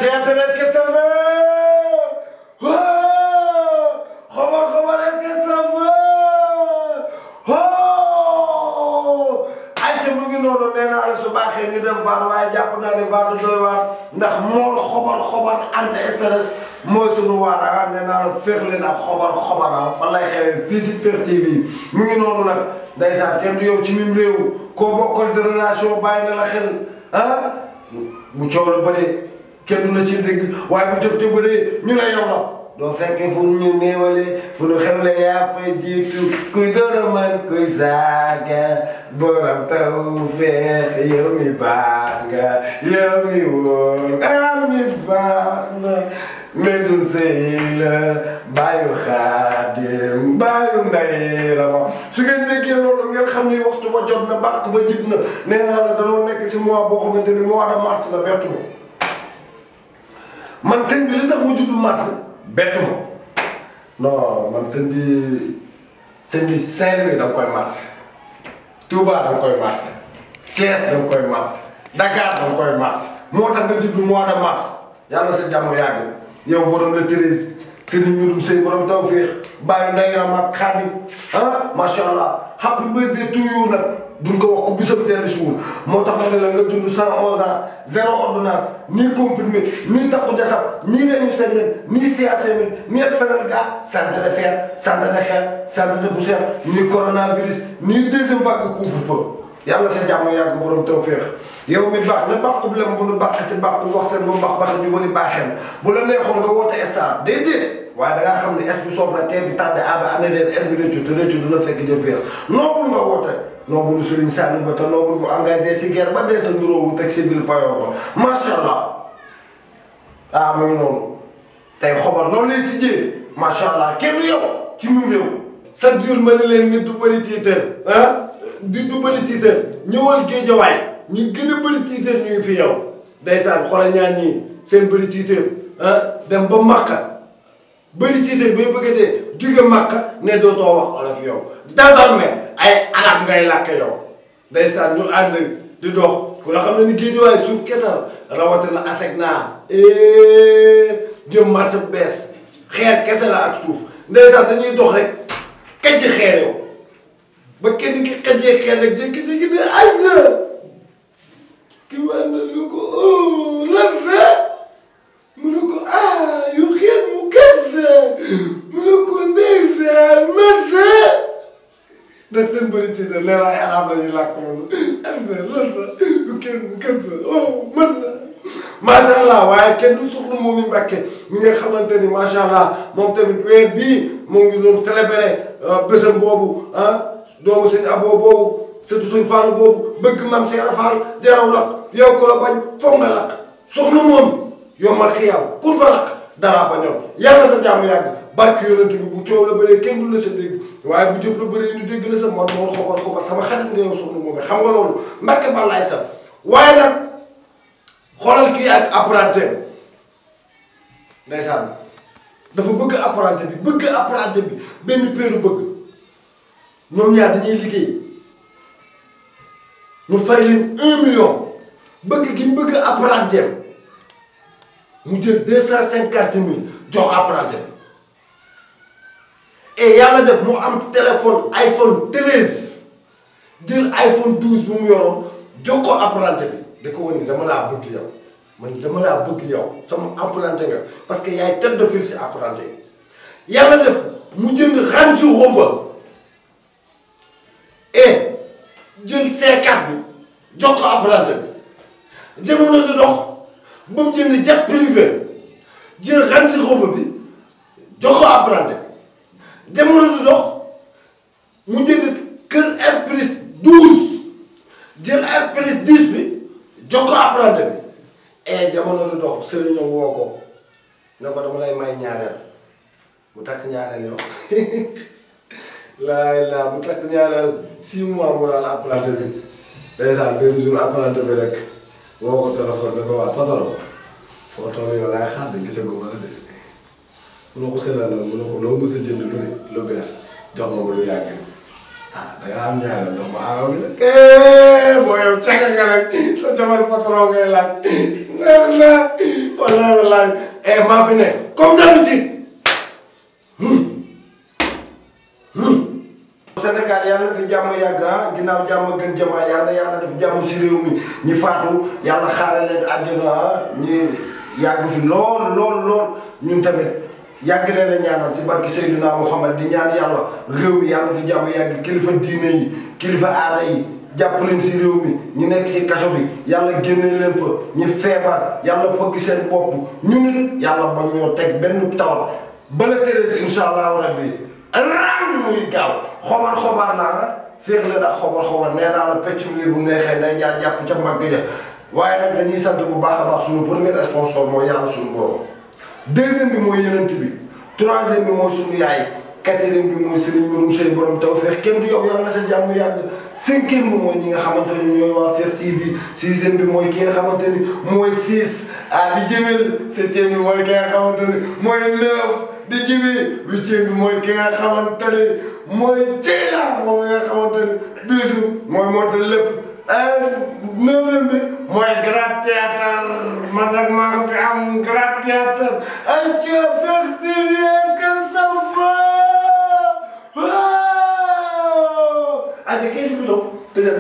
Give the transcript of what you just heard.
est-ce que ça va? Xabar est-ce que ça va? ayca mu ngi noonu nee naa la su baaxee ñu dem VAR waaye jàpp naa ne VAR du doy waar ndax mool xobar anti-stress mooy sunu waar nee naa la féex leen ak xobar fan lay xewee fii ci Fekh TV mu ngi noonu nag ndeysaan kenn du yow ci mim réew koo bokkal génération bàyyi na la xel bu coow la bëree kenn du la ci dégg waaye bu jëf te bëree ñu ne yow la doo fekkee fu ñu néewalee fu ñu xewle yaa fay jiitu kuy door a man kuy saaga borom taw feex yow mi baax nga yow mi wóor mi baax na Medoune Seye la bàyyu Xaadim bàyyu Ndeye Rama su ngeen déggee loolu ngeen xam ni waxtu ba jot na bàq ba jib na nee naa la dañoo nekk si mois boo xamante ni mois de mars la bettu man sëñ bi li tax mu judd mars bettu non man sëñ bi Saint-Louis da nga koy mars Touba da nga koy mars Thiès da nga koy mars Dakar da nga koy mars moo tax nga judd mois de mars yàlla sa jàmm yàgg yow borom la Thérèse Serigne Medoune Seye borom tawféex bàyyi Ndeye Rama ak Xaadim macha allah happy birthday to you nag duñ ko wax ko bisam teel suur moo tax ma ne la nga dund 111 ans zéro ordonnance nii comprimé nii takku jasab nii lañu sengeen nii siasémine nii fenal ga santé de fer santé de xeer santé de poussière nii coronavirus nii deuxième vague couvre-feu yàlla sa jàmm yàgg borom tawféex yow mi baax na baaxub lem bu nu baax si baax bu wax seen bu baax baax ñu wari baaxeen bu la neexoon nga woote star déedéet waaye da ngaa xam ne es bi soof la tee bi tàdde aba ane leen er bi rëccu te rëccu dina fekk jël fees noobul nga woote noobulu Serigne Saliou ba te noobul bu engagé si guerre ba dee sa nduróowu teg si biir payoor ba macha allah mu ngi noonu tey xobar loolu lay tijjee macha allah kenn yow ci mim réew chaque jour ma ne leen nit du bëri tiitar nit du bëri tiitar ñëwal Géejawaay ñi gën a bëri tiitar ñu ngi fi yow ndeysaan xoolal ñaan ñii seen bëri tiitar dem ba Makka bëri tiitar bay bëgg a dee jóge Makka ne dootoo wax olof yow désormais ay arab ngay làkk yow ndeysaan ñu ànd di dox ku la xam ne ni Géejawaay suuf kese la rawatina aseg naa jëm marché bu bees xeer kese la ak suuf ndeysaan dañuy dox rek kajji xeer yow ba kenn ki xajjee xeer rek jékki-jékki ne ay ki ma ne lu ko lan la mu ne ko yu xeet mu kese mu ne ko ndeysaan masa ndax seen bëri tiitar leer ay arab la ñuy làkk noonu lan la lu kenn mu kese masa macha allah waaye kenn du soxla moom mi Mbàkke mi nga xamante ni macha allah moom tamit weer bii moo ngi doon célébré bésam boobu doomu sëñ Abo boobu surtout sëñ Fall boobu bëgg maam Seera Fall jaraw lakk yow ko la bañ foog nga lakk soxna moom yombal xiyaam kun fa lakk dara bañoon yàlla sa jàmm yàgg barke yonent bi bu coow la bëree kenn du la sa dégg waaye bu jëf la bëree ñu dégg la sa man moom xobar sama xarit nga yow soxna moom xam nga loolu Mbàkke balaay sa waaye nag xoolal kii ak apprenti ndeysaan dafa bëgg apprenti bi benn péeru bëgg ñoom ñaar dañuy liggéey mu fay leen 1 million bëgg gi mu bëgg apprenti mu jël 250 000 jox apprenti bi et yàlla def mu am téléphone iPhone 13 jël iPhone 12 bu mu yoroon jox ko apprenti bi da ko wane ni dama laa bëgg yow man dama laa bëgg yow sama apprenti nga parce que yaay tête de file si apprenti yi yàlla def mu jënd Range Rover et jël C4 bi jox ko apprenti bi jamono di dox ba mu jënd jet privé jël Range Rover bi jox ko apprenti bi jamono di dox mu jënd kër Air Plus 12 jël Air Plus 10 bi jox ko apprenti bi et jamono di dox sëriñam woo ko ne ko dama lay may ñaareel mu takk ñaareel yow laa mu takk ñaareel 6 mois mu daal apprenti bi ndeysaan benn jour apprenti bi rek woo ko téléphone ne ko waa patron foo toll yow laay xaar de gisagu ma la de mu ne ko sëral na mu ne ko loo mës a jënd lu ne lu bees jox ma lu yàgg da nga am ñaareel jox ma aaw bi nag boo yow càkk nga rek sa jabar patron ngay laaj wallaay maa fi ne comme d'habitude. Sénégal yàlla na fi jàmm yàgg ginnaaw jàmm gën jamaa yàlla def jàmm si réew mi ñi faatu yàlla xaare leen àjjana ñi yàgg fi lool ñun tamit yàgg leen a ñaanal si barki Seydina Muhammad di ñaan yàlla réew mi yàlla fi jàmm yàgg kilifa diine yi kilifa aada yi jàpp leen si réew mi ñu nekk si kaso bi yàlla génne leen fa ñu feebar yàlla fëgg seen bopp ñu nit yàlla ba ñoo teg benn tawat bala tëree si incha allahu rabbi ram muy gaaw xobar naa féex la daa xobar nee naa la pecc liir bu neexee nay jaar jàpp ca mbagg ja waaye nag dañuy sant bu baax a baax suñu premier sponsor mooy yàlla suñu borom deuxième bi mooy yenent bi troisième bi mooy suñu yaay quatrième bi mooy sëriñ Mouroum Seye borom tawfeex kenn du yow yàlla na sa jàmm yàgg cinquième bi mooy ñi nga xamante ni ñooy waa Fekh TV sixième bi mooy ki nga xamante ni mooy 6 di jëmel septième bi mooy ki nga xamante ni mooy 9 di jibi huitième bi mooy ki nga xamante ni mooy Dieyla moom nga xamante ni bisu mooy monte lépp neuvième bi mooy Grand Théâtre man nag maa ngi fi am Grand Théâtre ay Fekh TV kan sa va aja kii si biso tëjal